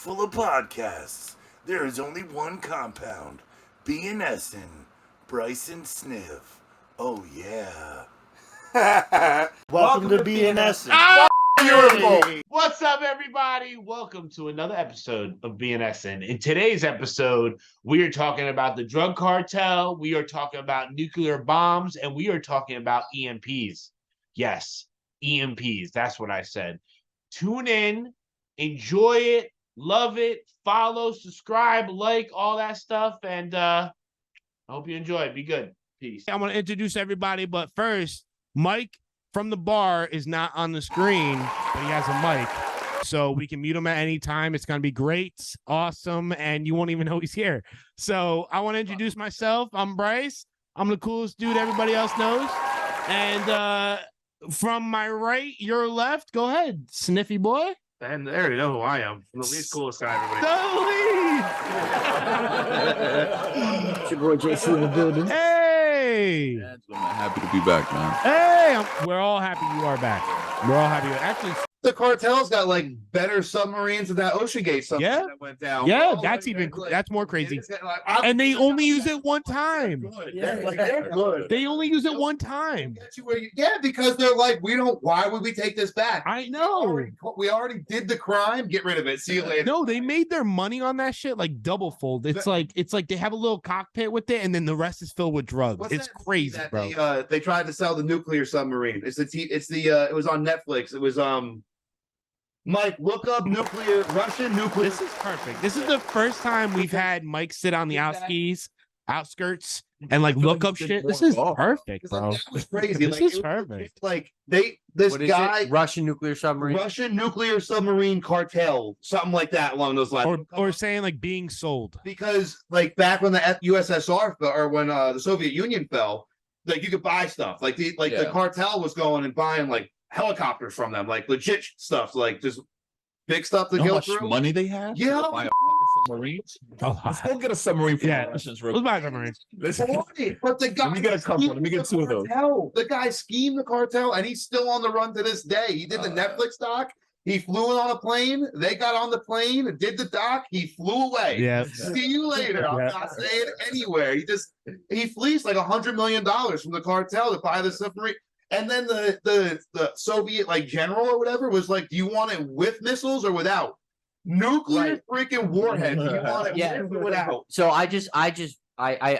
full of podcasts. There is only one compound. B&Sn. Bryson Sniff. Oh, yeah. Welcome to B&Sn. Beautiful. What's up, everybody? Welcome to another episode of B&Sn. In today's episode, we are talking about the drug cartel, we are talking about nuclear bombs, and we are talking about EMPs. Yes, EMPs. That's what I said. Tune in, enjoy it, love it, follow, subscribe, like, all that stuff, and I hope you enjoy it. Be good. Peace. I want to introduce everybody, but first, Mike from the bar is not on the screen, but he has a mic, so we can mute him at any time. It's going to be great, awesome, and you won't even know he's here. So I want to introduce myself. I'm Bryce. I'm the coolest dude everybody else knows. And from my right, your left, go ahead, Sniffy boy. And they already know who I am. I'm the least coolest guy, everybody. It's your boy JC in the building. Hey! I'm happy to be back, man. Hey! We're all happy you are back. We're all happy. Actually, The cartel's got like better submarines than that OceanGate submarine Yeah. that went down. yeah, Oh, that's like, even like, that's more crazy. it's like, And they only use it one time. They're good. They only use it one time. Get you where yeah, because they're like, we don't. Why would we take this back? I know. We already did the crime. Get rid of it. See you later. No, they made their money on that shit like double fold. It's like they have a little cockpit with it, and then the rest is filled with drugs. What's It's that crazy, that bro. They tried to sell the nuclear submarine. It was on Netflix. It was Mike, look up Russian nuclear. This is perfect. This is the first time we've had Mike sit on the outskirts and like look up shit. This is perfect, bro. That was crazy. This is perfect. Like What is it? Russian nuclear submarine. Russian nuclear submarine cartel, something like that along those lines. Or saying like being sold. Because like back when the USSR fell, or when the Soviet Union fell, like you could buy stuff. Like the cartel was going and buying like helicopters from them, like legit stuff, like just big stuff to You know go how much through. money they have? Yeah. To buy a fucking submarine? Let's go get a submarine from the Russians real Let's quick. buy a submarine. But the guy, Let me get a couple. Let me get two of those. The guy schemed the cartel, and he's still on the run to this day. He did the Netflix doc. He flew on a plane. They got on the plane, did the doc. He flew away. Yeah. See you later. I'm not saying anywhere. He fleeced like $100 million from the cartel to buy the submarine. And then the Soviet like general or whatever was like, do you want it with missiles or without? Nuclear freaking warhead. Do you want it with or without? So I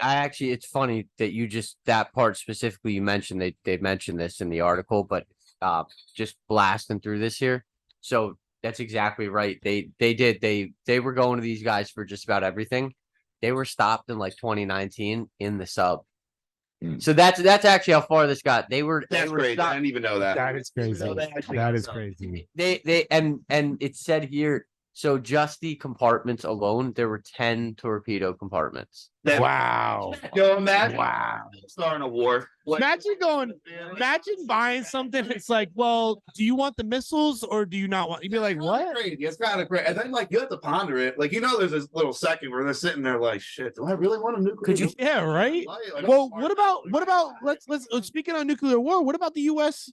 actually, it's funny that you just that part specifically you mentioned. They mentioned this in the article, but just blasting through this here. So that's exactly right. They were going to these guys for just about everything. They were stopped in like 2019 in the sub. So that's actually how far this got. They were Crazy. stopped. I didn't even know that. That is crazy. So they actually- That is crazy. They and it said here. So just the compartments alone, there were 10 torpedo compartments. Wow. Yo, imagine Wow. starting a war. Imagine buying something. It's like, well, do you want the missiles or do you not want? You'd be like, what? Crazy. It's kind of great. And then like you have to ponder it. Like there's this little second where they're sitting there like, shit, do I really want a nuclear? Could you- Yeah, right. Like, Well, what about let's speaking of nuclear war, what about the US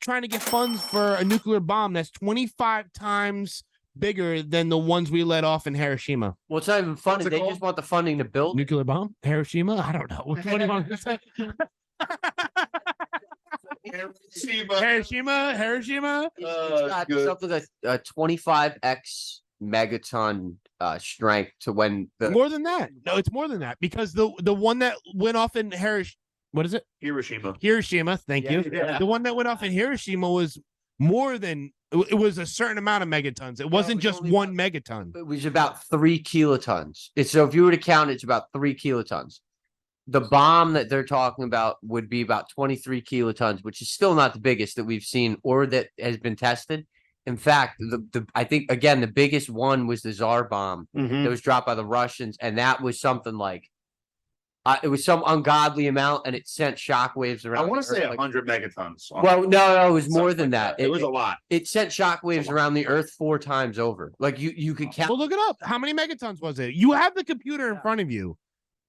trying to get funds for a nuclear bomb that's 25 times bigger than the ones we let off in Hiroshima? Well, it's not even funny. What's it They called? just want the funding to build. Nuclear bomb? Hiroshima? I don't know. Which one do you want to say? Hiroshima? It's got good. something like a 25x megaton strength to when the More than that. No, it's more than that because the one that went off in what is it? Hiroshima. Hiroshima. Thank you. Yeah. The one that went off in Hiroshima was more than it was a certain amount of megatons. It wasn't was just only one megaton. it was about 3 kilotons. So if you were to count, it's about 3 kilotons. The bomb that they're talking about would be about 23 kilotons, which is still not the biggest that we've seen or that has been tested. In fact, I think again the biggest one was the Tsar bomb that was dropped by the Russians, and that was something like it was some ungodly amount, and it sent shockwaves around. I want to the say Earth, 100 megatons. well, no, it was more Something than like that. It was a lot. It sent shockwaves around the Earth 4 times over. Like you could count. Well, look it up. How many megatons was it? You have the computer in front of you.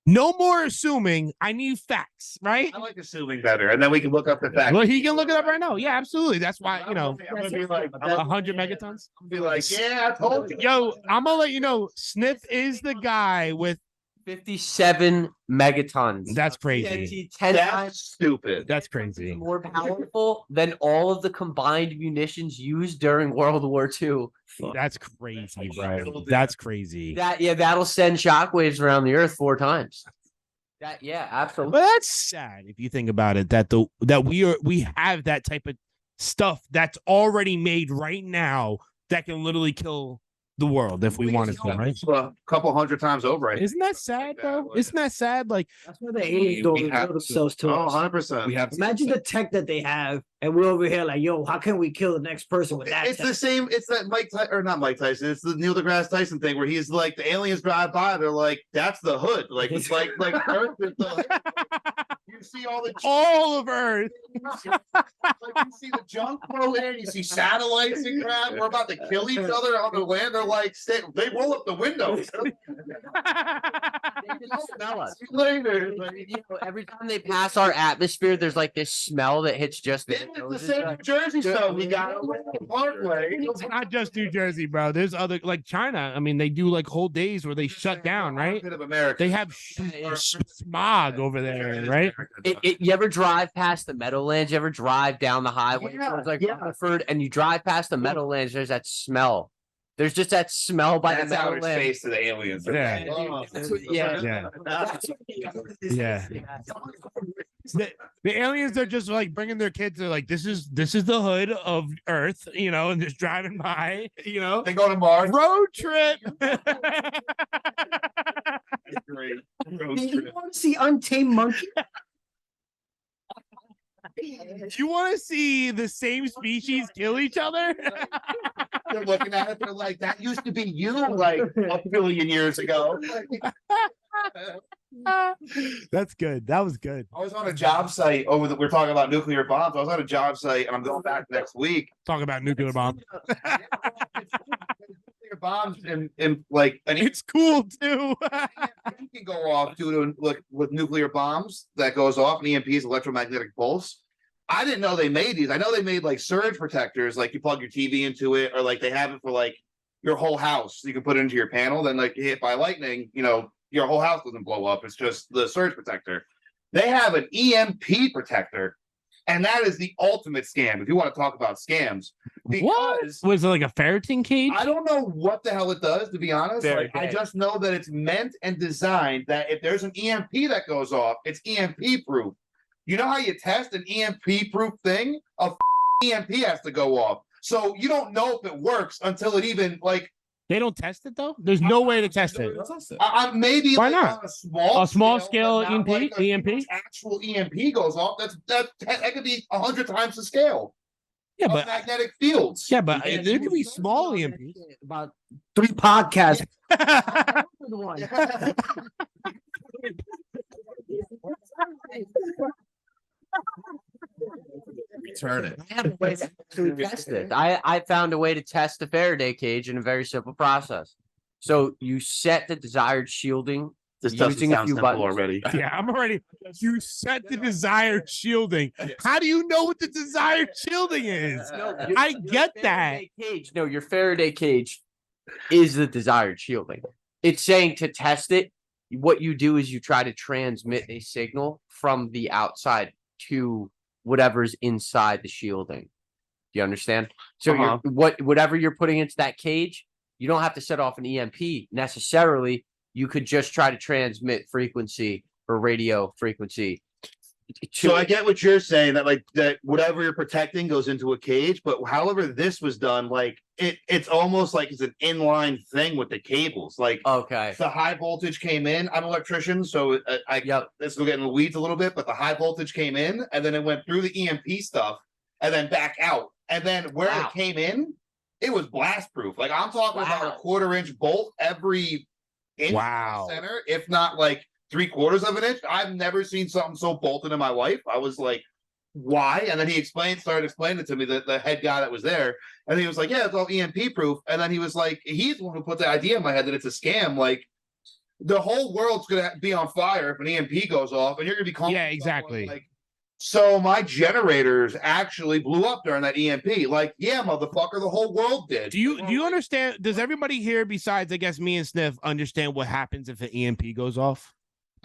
No more assuming. I need facts, right? I like assuming better, and then we can look up the facts. Well, he can look it up right now. Yeah, absolutely. That's why, I'm gonna be like, 100 megatons. be like, yeah, I told you. Yo, I'm gonna let you know, Sniff is the guy with 57 megatons. that's crazy. TNT 10 That's times stupid. That's crazy. more powerful than all of the combined munitions used during World War II. That's crazy, bro. That's crazy. That'll send shockwaves around the earth 4 times. Absolutely. But that's sad if you think about it. That we have that type of stuff that's already made right now that can literally kill the world if we wanted to, right? A couple hundred times over. Isn't that sad, though? Isn't that sad? Like, that's why the aliens don't reveal themselves to us. 100%. We have Imagine the tech that they have, and we're over here like, yo, how can we kill the next person with that? It's tech? the same. It's that not Mike Tyson. It's the Neil deGrasse Tyson thing where he's like, the aliens drive by. They're like, that's the hood. Like it's like Earth is the hood. You see all of Earth. you see the junk flow in. You see satellites and crap. We're about to kill each other on the land. They're like, they roll up the windows. They just smell us. Later. Every time they pass our atmosphere, there's like this smell that hits just the It's the same New Jersey stuff we got on the Parkway. It's not just New Jersey, bro. There's other, like China. I mean, they do like whole days where they shut down, right? Bit of America. They have smog over there, right? You ever drive past the Meadowlands? You ever drive down the highway towards like Rutherford, and you drive past the Meadowlands? There's that smell. There's just that smell by That's the outer Meadowlands. space to the aliens. Yeah. Yeah. The aliens are just like bringing their kids. They're like, this is the hood of Earth, and just driving by, They go to Mars. road trip. Great. You want to see untamed monkey? You want to see the same species kill each other? They're looking at it. They're like, that used to be you like a billion years ago. That's good. That was good. I was on a job site we're talking about nuclear bombs. I was on a job site and I'm going back next week. Talk about nuclear bomb. Nuclear bombs and like It's cool too. you can go off due to with nuclear bombs that goes off and EMPs, electromagnetic pulse. I didn't know they made these. I know they made like surge protectors, like you plug your TV into it, or like they have it for like your whole house. You can put it into your panel. Then like hit by lightning, your whole house doesn't blow up. It's just the surge protector. They have an EMP protector, and that is the ultimate scam. If you want to talk about scams, because Was it like a ferreting cage? I don't know what the hell it does, to be honest. Very I just know that it's meant and designed that if there's an EMP that goes off, it's EMP proof. You know how you test an EMP proof thing? EMP has to go off. So you don't know if it works until it even They don't test it though. There's no way to test it. maybe Why like not? on A small scale but not EMP? like a EMP? actual EMP goes off. That could be 100 times the scale. Yeah, of but magnetic fields. there could be small EMPs. About 3 podcasts. Return it. I have a way to actually test it. I found a way to test the Faraday cage in a very simple process. So you set the desired shielding This using a few buttons already. Yeah, I'm already. You set the desired shielding. How do you know what the desired shielding is? I get that. Your Faraday cage is the desired shielding. It's saying to test it, what you do is you try to transmit a signal from the outside to whatever's inside the shielding. Do you understand? So whatever you're putting into that cage, you don't have to set off an EMP necessarily. You could just try to transmit frequency or radio frequency. So I get what you're saying, that whatever you're protecting goes into a cage, but however this was done, it's almost like it's an inline thing with the cables. Okay. The high voltage came in. I'm an electrician, so this will get in the weeds a little bit, but the high voltage came in and then it went through the EMP stuff and then back out. And then where it came in, it was blast proof. I'm talking about a 1/4-inch bolt every inch in the center, if not 3/4 of an inch. I've never seen something so bolted in my life. I was like, why? And then he started explaining it to me, the head guy that was there. And he was like, yeah, it's all EMP proof. And then he was like, he's the one who put the idea in my head that it's a scam. the whole world's gonna be on fire if an EMP goes off, and you're gonna be calling Yeah, someone exactly. like, so my generators actually blew up during that EMP. Like, yeah, motherfucker, the whole world did. Do you understand? Does everybody here, besides I guess me and Sniff, understand what happens if an EMP goes off?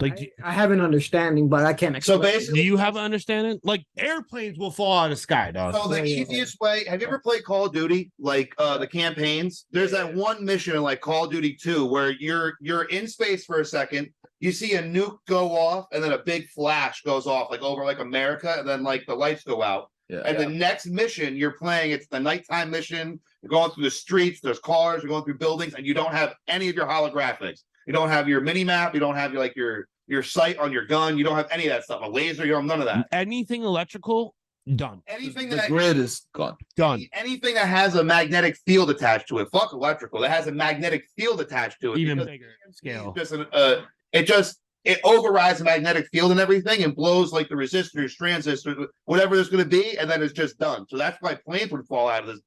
Like, I have an understanding, but I can't So explain. basically, do you have an understanding? Like, airplanes will fall out of the sky, dog. so the easiest way, have you ever played Call of Duty? Like the campaigns? There's that one mission in like Call of Duty 2 where you're in space for a second, you see a nuke go off, and then a big flash goes off like over like America, and then like the lights go out. Yeah. And the next mission you're playing, it's the nighttime mission. You're going through the streets, there's cars, you're going through buildings, and you don't have any of your holographics. You don't have your mini map, you don't have your sight on your gun, you don't have any of that stuff. A laser, you don't have none of that. Anything electrical, done. Anything The that grid is gone. Done. anything that has a magnetic field attached to it, fuck electrical, that has a magnetic field attached to it. Even because bigger scale. It overrides the magnetic field and everything and blows like the resistors, transistors, whatever there's going to be, and then it's just done. So that's why planes would fall out of this.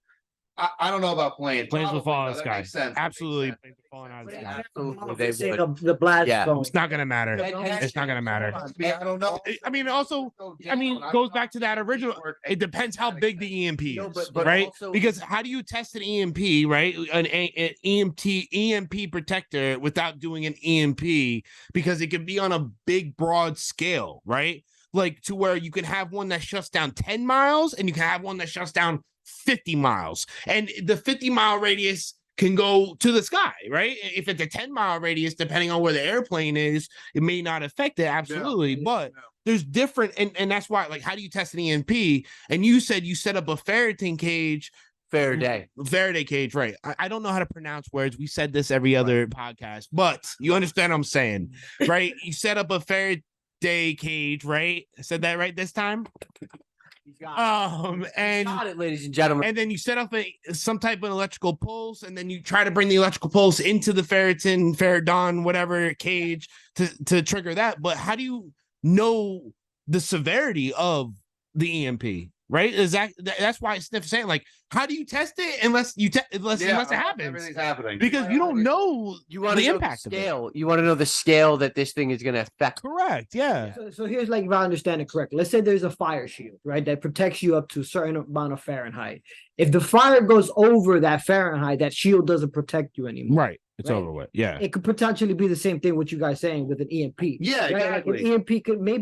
I don't know about planes. Planes will fall out of the That sky. makes sense. That makes Absolutely. sense. Planes will fall out of the sky. Absolutely, they Say would. the blast Yeah. zone. It's not gonna matter. And- It's not gonna matter. I don't know. I mean, also, I mean, goes back to that original. It depends how big the EMP No, is, but right? also- Because how do you test an EMP, right? An EMP protector without doing an EMP, because it can be on a big, broad scale, right? Like to where you can have one that shuts down 10 miles and you can have one that shuts down 50 miles. And the 50-mile radius can go to the sky, right? If it's a 10-mile radius, depending on where the airplane is, it may not affect it. Absolutely. But there's different, and that's why, like, how do you test an EMP? And you said you set up a Faraday cage. Faraday cage, right? I don't know how to pronounce words. We said this every other podcast, but you understand what I'm saying, right? You set up a Faraday cage, right? I said that right this time. And Got it, ladies and gentlemen. and then you set up some type of electrical pulse, and then you try to bring the electrical pulse into the Faradon, whatever cage to trigger that. But how do you know the severity of the EMP? Right? Is that's why Sniff's saying, like, how do you test it unless unless it happens? Everything's happening Because you don't know You want the to know impact the of it. scale. You want to know the scale that this thing is going to affect. Correct. Yeah. So here's, like, if I understand it correctly, let's say there's a fire shield, right, that protects you up to a certain amount of Fahrenheit. If the fire goes over that Fahrenheit, that shield doesn't protect you anymore. Right. It's Right. over with. Yeah. It could potentially be the same thing what you guys saying with an EMP. Yeah, right? Like exactly. an EMP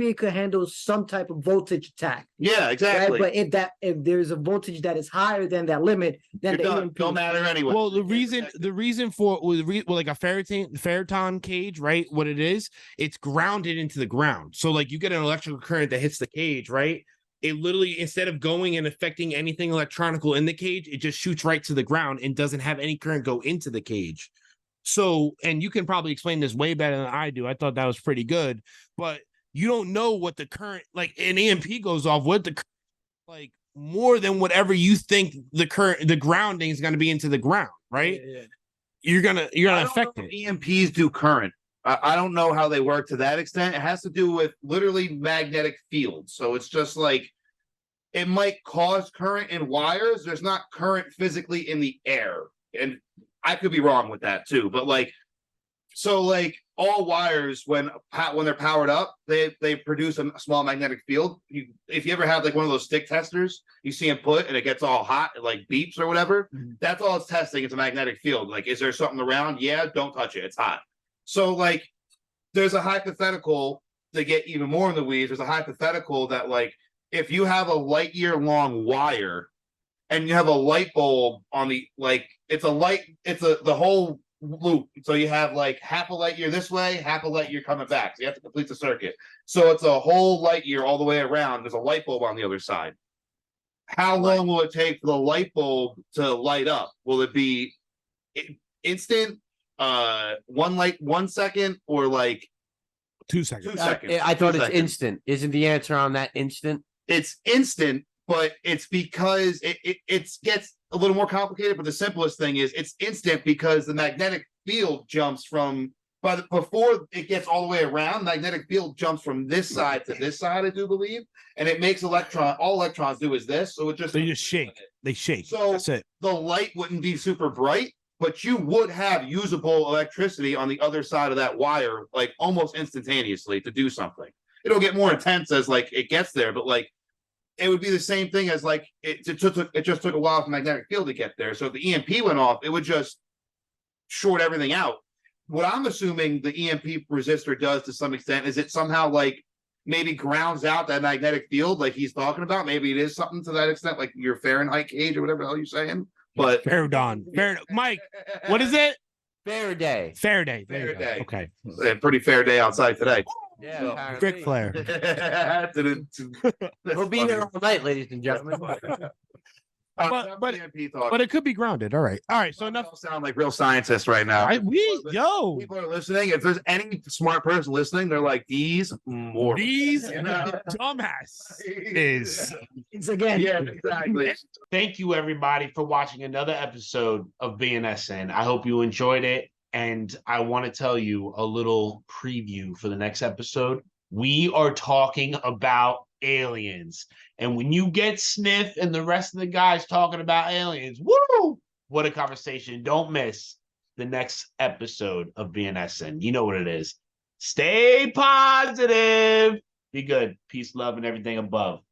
it could handle some type of voltage attack. Yeah, Right? exactly. But if there's a voltage that is higher than that limit, then You're the done. EMP Don't matter anyway. Well, the You can't reason protect it. for like a Faraday cage, right? What it is, it's grounded into the ground. So like you get an electrical current that hits the cage, right? It literally, instead of going and affecting anything electronical in the cage, it just shoots right to the ground and doesn't have any current go into the cage. So, and you can probably explain this way better than I do. I thought that was pretty good, but you don't know what the current, like an EMP goes off with the, like, more than whatever you think the grounding is going to be into the ground, right? Yeah. You're gonna I don't affect know it. if EMPs do current. I don't know how they work to that extent. It has to do with literally magnetic fields. So it's just like it might cause current in wires. There's not current physically in the air. And I could be wrong with that too. But like, so like all wires, when they're powered up, they produce a small magnetic field. If you ever have like one of those stick testers, you see them put and it gets all hot, it like beeps or whatever. That's all it's testing. It's a magnetic field. Like, is there something around? Yeah, don't touch it. It's hot. So like, there's a hypothetical to get even more in the weeds. There's a hypothetical that like, if you have a light year long wire and you have a light bulb on the, like, the whole loop. So you have like half a light year this way, half a light year coming back. So you have to complete the circuit. So it's a whole light year all the way around. There's a light bulb on the other side. How long will it take for the light bulb to light up? Will it be instant, 1 second, or like 2 seconds. 2 seconds? I thought 2 it's seconds. instant. Isn't the answer on that instant? It's instant, but it's because it gets a little more complicated. But the simplest thing is it's instant because the magnetic field jumps from, but before it gets all the way around, magnetic field jumps from this side to this side, I do believe, and it makes all electrons do is this. So it just They just shake. They shake. So That's it. the light wouldn't be super bright, but you would have usable electricity on the other side of that wire, like almost instantaneously to do something. It'll get more intense as like it gets there, but like it would be the same thing as like it just took a while for the magnetic field to get there. So if the EMP went off, it would just short everything out. What I'm assuming the EMP resistor does to some extent is it somehow like maybe grounds out that magnetic field like he's talking about. Maybe it is something to that extent, like your Fahrenheit gauge or whatever the hell you're saying. But Mike, what is it? Faraday. Faraday. There you go. Faraday. Okay. a pretty fair day outside today. Yeah, Ric Flair. We'll be here all night, ladies and gentlemen. But it could be grounded. All right. So enough. Sound like real scientists right now. People are listening. If there's any smart person listening, they're like these dumbass is. It's again. Yeah, exactly. Thank you, everybody, for watching another episode of B&Sn. I hope you enjoyed it. And I want to tell you a little preview for the next episode. We are talking about aliens. And when you get Sniff and the rest of the guys talking about aliens, woo! What a conversation. Don't miss the next episode of B&Sn. You know what it is. Stay positive. Be good. Peace, love, and everything above.